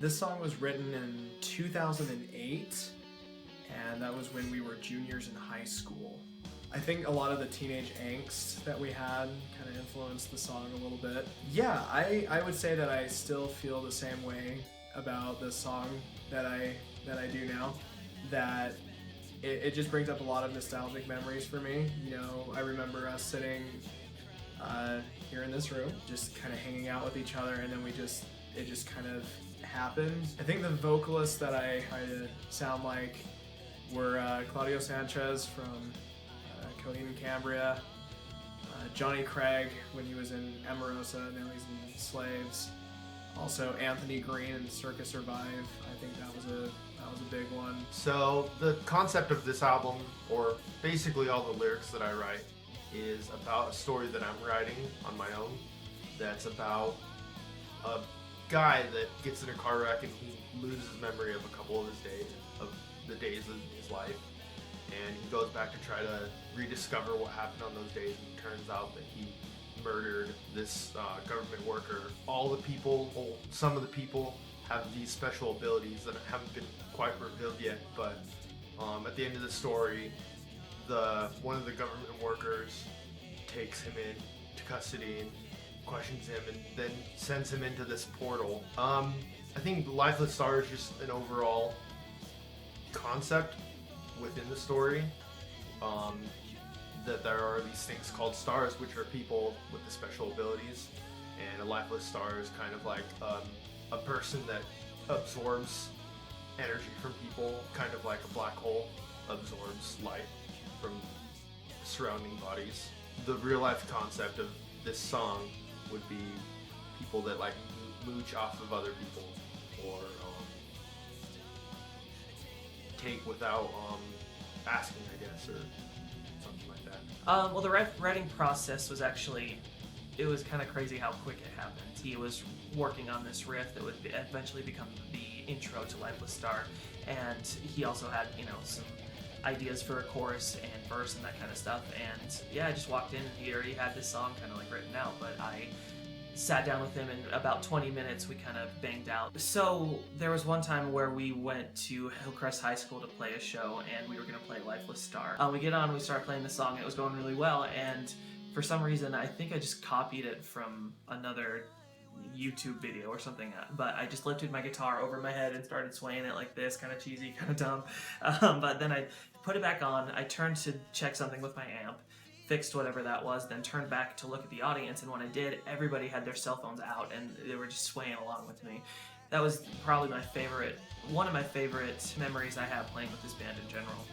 This song was written in 2008, and that was when we were juniors in high school. I think a lot of the teenage angst that we had kind of influenced the song a little bit. Yeah, I would say that I still feel the same way about this song that I do now. That it just brings up a lot of nostalgic memories for me. You know, I remember us sitting here in this room, just kind of hanging out with each other, and then it just kind of happened. I think the vocalists that I tried to sound like were Claudio Sanchez from Coheed and Cambria, Johnny Craig when he was in Emarosa, now he's in Slaves. Also Anthony Green in Circa Survive. I think that was a big one. So the concept of this album, or basically all the lyrics that I write, is about a story that I'm writing on my own. That's about a guy that gets in a car wreck and he loses memory of a couple of the days of his life. And he goes back to try to rediscover what happened on those days, and it turns out that he murdered this government worker. Some of the people have these special abilities that haven't been quite revealed yet, but at the end of the story, one of the government workers takes him into custody and questions him and then sends him into this portal. I think Lifeless Star is just an overall concept within the story, that there are these things called stars, which are people with the special abilities, and a lifeless star is kind of like a person that absorbs energy from people, kind of like a black hole absorbs light from surrounding bodies. The real life concept of this song would be people that like mooch off of other people, or take without asking, I guess, or something like that. Well, the writing process was actually, it was kind of crazy how quick it happened. He was working on this riff that would eventually become the intro to Lifeless Star, and he also had, some ideas for a chorus and verse and that kind of stuff. And yeah, I just walked in and he already had this song kind of like written out, but I sat down with him in about 20 minutes, we kind of banged out. So there was one time where we went to Hillcrest High School to play a show, and we were going to play Lifeless Star. We get on, we start playing the song, and it was going really well, and for some reason I think I just copied it from another YouTube video or something, but I just lifted my guitar over my head and started swaying it like this, kind of cheesy, kind of dumb. But then I put it back on, I turned to check something with my amp, fixed whatever that was, then turned back to look at the audience, and when I did, everybody had their cell phones out and they were just swaying along with me. That was probably one of my favorite memories I have playing with this band in general.